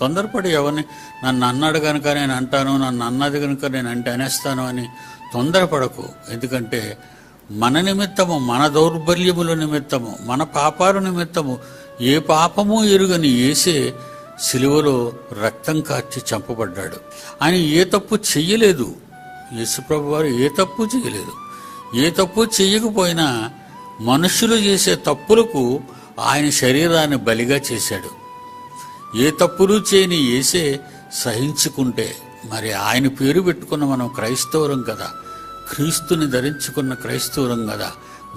తొందరపడి ఎవరిని నన్ను అన్నాడు కనుక నేను అంటాను, నన్ను అన్నది కనుక నేను అనేస్తాను అని తొందరపడకు. ఎందుకంటే మన నిమిత్తము, మన దౌర్బల్యముల నిమిత్తము, మన పాపాల నిమిత్తము ఏ పాపము ఎరుగని యేసే సిలువలో రక్తం కార్చి చంపబడ్డాడు. ఆయన ఏ తప్పు చెయ్యలేదు. యేసుప్రభు వారు ఏ తప్పు చేయలేదు. ఏ తప్పు చెయ్యకపోయినా మనుషులు చేసే తప్పులకు ఆయన శరీరాన్ని బలిగా చేశాడు. ఏ తప్పులు చేయని యేసే సహించుకుంటే మరి ఆయన పేరు పెట్టుకున్న మనం క్రైస్తవులం కదా, క్రీస్తుని ధరించుకున్న క్రైస్తవులం కదా,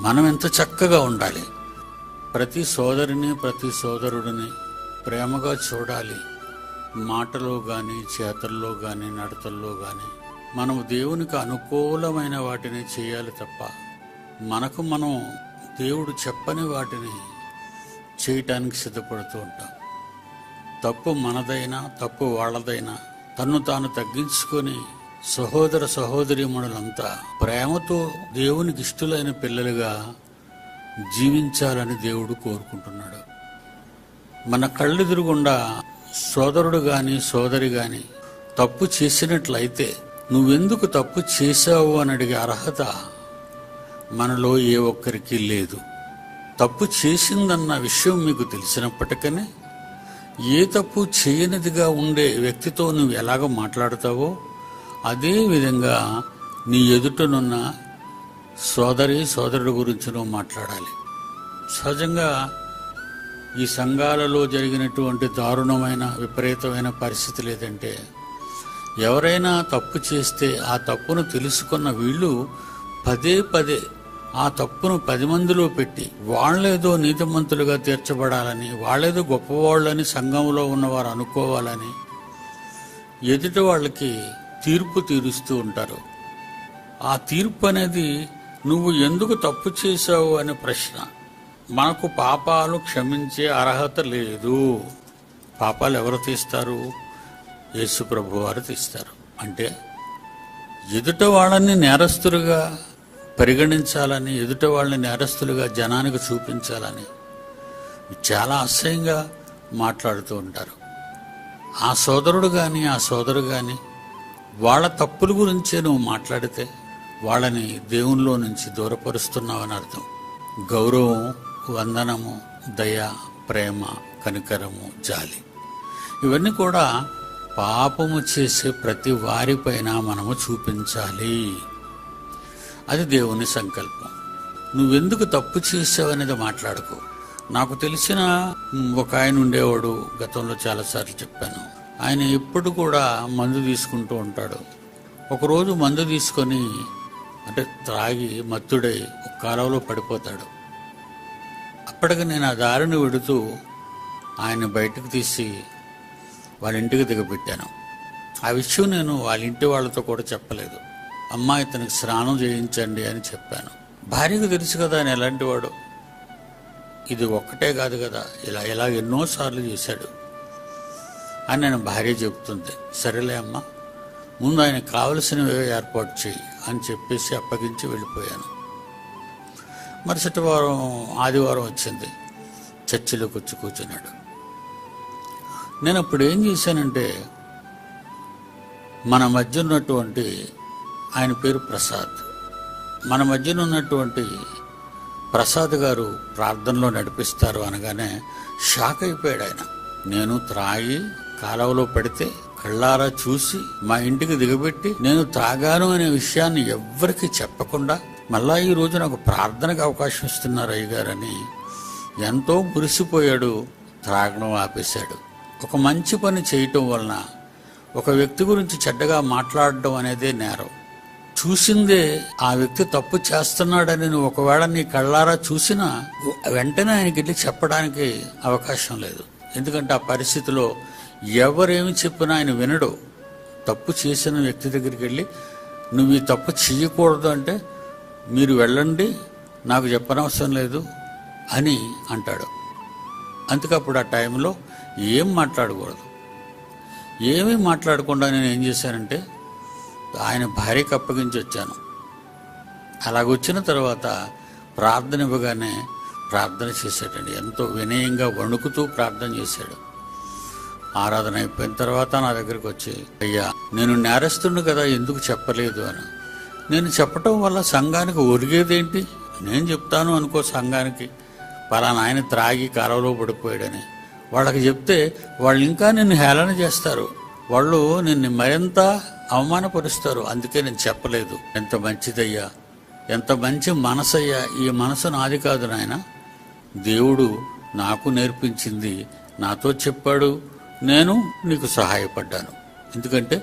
మనం ఎంత చక్కగా ఉండాలి. ప్రతి సోదరిని, ప్రతి సోదరుడిని ప్రేమగా చూడాలి. మాటలో కానీ, చేతల్లో కానీ, నడతల్లో కానీ మనము దేవునికి అనుకూలమైన వాటిని చేయాలి తప్ప మనకు మనం దేవుడు చెప్పని వాటిని చేయటానికి సిద్ధపడుతూ ఉంటాం. తప్పు మనదైనా, తప్పు వాళ్ళదైనా తన్ను తాను తగ్గించుకొని సహోదర సహోదరీమణులంతా ప్రేమతో దేవునికి ఇష్టలైన పిల్లలుగా జీవించాలని దేవుడు కోరుకుంటున్నాడు. మన కళ్ళెదురుగుండా సోదరుడు గాని, సోదరి గాని తప్పు చేసినట్లయితే నువ్వెందుకు తప్పు చేశావు అని అడిగే అర్హత మనలో ఏ ఒక్కరికి లేదు. తప్పు చేసిందన్న విషయం మీకు తెలిసినప్పటికీ ఏ తప్పు చేయనిదిగా ఉండే వ్యక్తితో నువ్వు ఎలాగ మాట్లాడతావో అదే విధంగా నీ ఎదుటనున్న సోదరి సోదరుడు గురించి నువ్వు మాట్లాడాలి. సహజంగా ఈ సంఘాలలో జరిగినటువంటి దారుణమైన విపరీతమైన పరిస్థితి లేదంటే ఎవరైనా తప్పు చేస్తే ఆ తప్పును తెలుసుకున్న వీళ్ళు పదే పదే ఆ తప్పును 10 మందిలో పెట్టి వాళ్ళేదో నీతిమంతులుగా తీర్చబడాలని, వాళ్ళేదో గొప్పవాళ్ళని సంఘంలో ఉన్నవారు అనుకోవాలని ఎదుటి వాళ్ళకి తీర్పు తీరుస్తూ ఉంటారు. ఆ తీర్పు అనేది నువ్వు ఎందుకు తప్పు చేశావు అనే ప్రశ్న. మనకు పాపాలు క్షమించే అర్హత లేదు. పాపాలు ఎవరు తీస్తారు? యేసు ప్రభు వారు తీస్తారు. అంటే ఎదుట వాళ్ళని నేరస్తులుగా పరిగణించాలని, ఎదుట వాళ్ళని నేరస్తులుగా జనానికి చూపించాలని చాలా అసహ్యంగా మాట్లాడుతూ ఉంటారు. ఆ సోదరుడు కానీ, ఆ సోదరు కానీ వాళ్ళ తప్పుల గురించే నువ్వు మాట్లాడితే వాళ్ళని దేవునిలో నుంచి దూరపరుస్తున్నావని అర్థం. గౌరవం, వందనము, దయ, ప్రేమ, కనికరము, జాలి ఇవన్నీ కూడా పాపము చేసే ప్రతి వారిపైన మనము చూపించాలి. అది దేవుని సంకల్పం. నువ్వెందుకు తప్పు చేసావనేది మాట్లాడుకో. నాకు తెలిసిన ఒక ఆయన ఉండేవాడు, గతంలో చాలాసార్లు చెప్పాను. ఆయన ఎప్పుడు కూడా మందు తీసుకుంటూ ఉంటాడు. ఒకరోజు మందు తీసుకొని అంటే త్రాగి మత్తుడై ఒక కాలువలో పడిపోతాడు. అప్పటికి నేను ఆ దారిని వెడుతూ ఆయన బయటకు తీసి వాళ్ళ ఇంటికి దిగబెట్టాను. ఆ విషయం నేను వాళ్ళ ఇంటి వాళ్ళతో కూడా చెప్పలేదు. అమ్మా ఇతనికి స్నానం చేయించండి అని చెప్పాను. భార్యకు తెలుసు కదా ఆయన ఎలాంటి వాడు. ఇది ఒక్కటే కాదు కదా, ఇలా ఎన్నోసార్లు చేశాడు అని నేను భార్య చెబుతుంది. సరేలే అమ్మా, ముందు ఆయనకు కావలసినవి ఏర్పాటు చేయి అని చెప్పేసి అప్పగించి వెళ్ళిపోయాను. మరుసటి వారం ఆదివారం వచ్చింది. చర్చిలోకి వచ్చి కూర్చున్నాడు. నేను అప్పుడు ఏం చేశానంటే, మన మధ్య ఉన్నటువంటి ఆయన పేరు ప్రసాద్, మన మధ్యన ఉన్నటువంటి ప్రసాద్ గారు ప్రార్థనలో నడిపిస్తారు అనగానే షాక్ అయిపోయాడు ఆయన. నేను త్రాగి కాలువలో పడితే కళ్ళారా చూసి మా ఇంటికి దిగబెట్టి నేను తాగాను అనే విషయాన్ని ఎవ్వరికి చెప్పకుండా మళ్ళా ఈ రోజు నాకు ప్రార్థనకు అవకాశం ఇస్తున్నారు అయ్యగారని ఎంతో మురిసిపోయాడు. త్రాగడం ఆపేశాడు. ఒక మంచి పని చేయటం వలన ఒక వ్యక్తి గురించి చెడ్డగా మాట్లాడడం అనేదే నేరం. చూసిందే ఆ వ్యక్తి తప్పు చేస్తున్నాడని నువ్వు ఒకవేళ నీ కళ్ళారా చూసినా వెంటనే ఆయనకి వెళ్ళి చెప్పడానికి అవకాశం లేదు. ఎందుకంటే ఆ పరిస్థితిలో ఎవరేమి చెప్పినా ఆయన వినడు. తప్పు చేసిన వ్యక్తి దగ్గరికి వెళ్ళి నువ్వు ఈ తప్పు చేయకూడదు అంటే మీరు వెళ్ళండి, నాకు చెప్పనవసరం లేదు అని అంటాడు. అందుకప్పుడు ఆ టైంలో ఏం మాట్లాడకూడదు. ఏమీ మాట్లాడకుండా నేను ఏం చేశానంటే ఆయన భార్యకు అప్పగించి వచ్చాను. అలాగొచ్చిన తర్వాత ప్రార్థన ఇవ్వగానే ప్రార్థన చేశాడండి. ఎంతో వినయంగా వణుకుతూ ప్రార్థన చేశాడు. ఆరాధన అయిపోయిన తర్వాత నా దగ్గరికి వచ్చి, అయ్యా నేను నేరస్తుడిని కదా, ఎందుకు చెప్పలేదు అని. నేను చెప్పటం వల్ల సంఘానికి ఒరిగేదేంటి? నేను చెప్తాను అనుకో సంఘానికి, పలానా ఆయన త్రాగి కాలువలో పడిపోయాడని. వాళ్ళకి చెప్తే వాళ్ళు ఇంకా నిన్ను హేళన చేస్తారు, వాళ్ళు నిన్ను మరింత అవమానపరుస్తారు. అందుకే నేను చెప్పలేదు. ఎంత మంచిదయ్యా, ఎంత మంచి మనసయ్యా. ఈ మనసు నాది కాదు నాయన, దేవుడు నాకు నేర్పించింది, నాతో చెప్పాడు, నేను నీకు సహాయపడ్డాను. ఎందుకంటే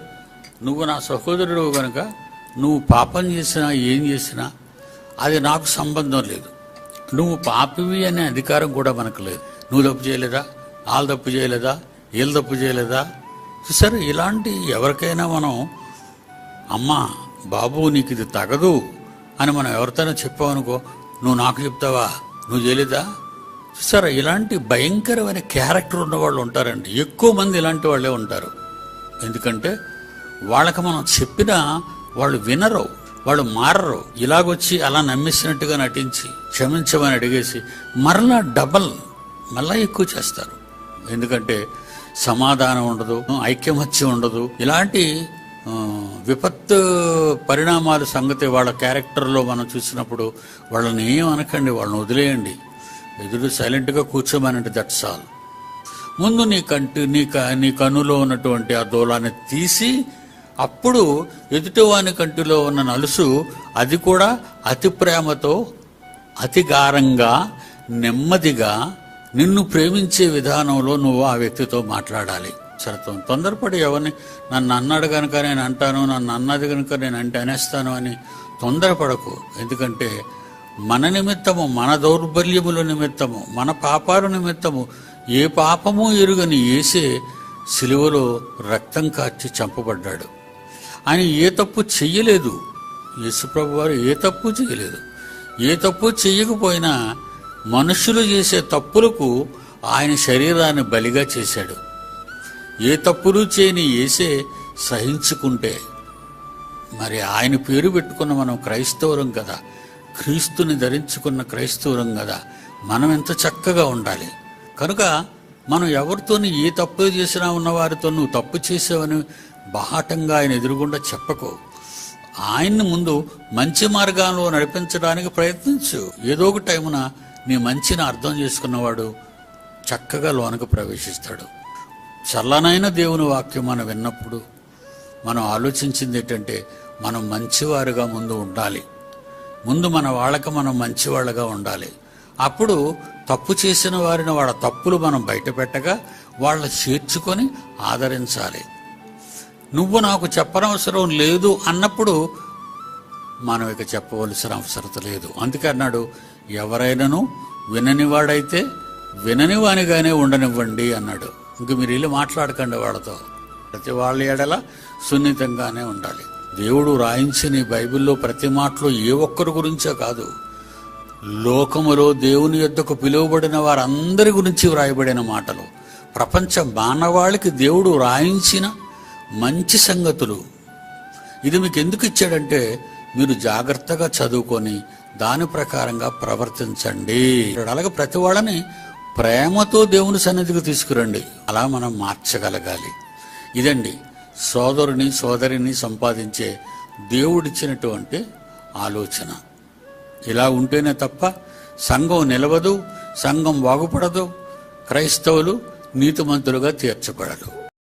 నువ్వు నా సహోదరుడు కనుక నువ్వు పాపం చేసినా ఏం చేసినా అది నాకు సంబంధం లేదు. నువ్వు పాపివి అనే అధికారం కూడా మనకు లేదు. నువ్వు తప్పు చేయలేదా, వాళ్ళు తప్పు చేయలేదా, వీళ్ళు తప్పు చేయలేదా? సరే, ఇలాంటి ఎవరికైనా మనం అమ్మా బాబు నీకు ఇది తగదు అని మనం ఎవరితోనో చెప్పావనుకో, నువ్వు నాకు చెప్తావా, నువ్వు చేయలేదా? సరే, ఇలాంటి భయంకరమైన క్యారెక్టర్ ఉన్నవాళ్ళు ఉంటారండి. ఎక్కువ మంది ఇలాంటి వాళ్ళే ఉంటారు. ఎందుకంటే వాళ్ళకి మనం చెప్పినా వాళ్ళు వినరు, వాళ్ళు మారరు. ఇలాగొచ్చి అలా నమ్మేసినట్టుగా నటించి క్షమించమని అడిగేసి మరలా డబల్ మళ్ళా ఎక్కువ చేస్తారు. ఎందుకంటే సమాధానం ఉండదు, ఐక్యమత్యం ఉండదు. ఇలాంటి విపత్తు పరిణామాల సంగతి వాళ్ళ క్యారెక్టర్లో మనం చూసినప్పుడు వాళ్ళని ఏం అనకండి, వాళ్ళని వదిలేయండి, ఎదురు సైలెంట్గా కూర్చోమనండి. That's all. ముందు నీ కన్నులో ఉన్నటువంటి ఆ దూలాన్ని తీసి అప్పుడు ఎదుటివాని కంటిలో ఉన్న నలుసు, అది కూడా అతి ప్రేమతో, అతి గారంగా, నెమ్మదిగా నిన్ను ప్రేమించే విధానంలో నువ్వు ఆ వ్యక్తితో మాట్లాడాలి. సరతం తొందరపడి ఎవరిని నన్ను అన్నాడు కనుక నేను అంటాను, నన్ను అన్నది కనుక నేను అనేస్తాను అని తొందరపడకు. ఎందుకంటే మన నిమిత్తము, మన దౌర్బల్యముల నిమిత్తము, మన పాపాల నిమిత్తము ఏ పాపము ఎరుగని యేసే సిలువలో రక్తం కార్చి చంపబడ్డాడు. ఆయన ఏ తప్పు చెయ్యలేదు. యేసుప్రభు వారు ఏ తప్పు చేయలేదు. ఏ తప్పు చెయ్యకపోయినా మనుషులు చేసే తప్పులకు ఆయన శరీరాన్ని బలిగా చేశాడు. ఏ తప్పులు చేయని యేసే సహించుకుంటే మరి ఆయన పేరు పెట్టుకున్న మనం క్రైస్తవులం కదా, క్రీస్తుని ధరించుకున్న క్రైస్తవులం కదా, మనం ఎంత చక్కగా ఉండాలి. కనుక మనం ఎవరితోని ఏ తప్పు చేసినా ఉన్నవారితో నువ్వు తప్పు చేసావని బాహటంగా ఆయన ఎదురుగుండా చెప్పకు. ఆయన్ని ముందు మంచి మార్గాల్లో నడిపించడానికి ప్రయత్నించు. ఏదో ఒక టైమున నీ మంచిని అర్థం చేసుకున్నవాడు చక్కగా లోనకు ప్రవేశిస్తాడు. చల్లనైన దేవుని వాక్యం మనం విన్నప్పుడు మనం ఆలోచించింది ఏంటంటే మనం మంచివారుగా ముందు ఉండాలి. ముందు మన వాళ్ళకి మనం మంచివాళ్ళగా ఉండాలి. అప్పుడు తప్పు చేసిన వారిని వాళ్ళ తప్పులు మనం బయట పెట్టగా వాళ్ళ చేర్చుకొని ఆదరించాలి. నువ్వు నాకు చెప్పనవసరం లేదు అన్నప్పుడు మనం ఇక చెప్పవలసిన అవసరం లేదు. అందుకే అన్నాడు, ఎవరైనాను విననివాడైతే విననివానిగానే ఉండనివ్వండి అన్నాడు. ఇంక మీరు వెళ్ళి మాట్లాడకండి వాళ్ళతో. ప్రతి వాళ్ళ ఎడల సున్నితంగానే ఉండాలి. దేవుడు రాయించిన ఈ బైబిల్లో ప్రతి మాటలో ఏ ఒక్కరి గురించో కాదు, లోకములో దేవుని యొద్దకు పిలువబడిన వారందరి గురించి వ్రాయబడిన మాటలు. ప్రపంచ మానవాళికి దేవుడు రాయించిన మంచి సంగతులు. ఇది మీకు ఎందుకు ఇచ్చాడంటే మీరు జాగ్రత్తగా చదువుకొని దాని ప్రకారంగా ప్రవర్తించండి. అలాగే ప్రతి వాళ్ళని ప్రేమతో దేవుని సన్నిధికి తీసుకురండి. అలా మనం మార్చగలగాలి. ఇదండి సోదరిని సంపాదించే దేవుడిచ్చినటువంటి ఆలోచన. ఇలా ఉంటేనే తప్ప సంఘం నిలవదు, సంఘం బాగుపడదు, క్రైస్తవులు నీతిమంతులుగా తీర్చబడరు.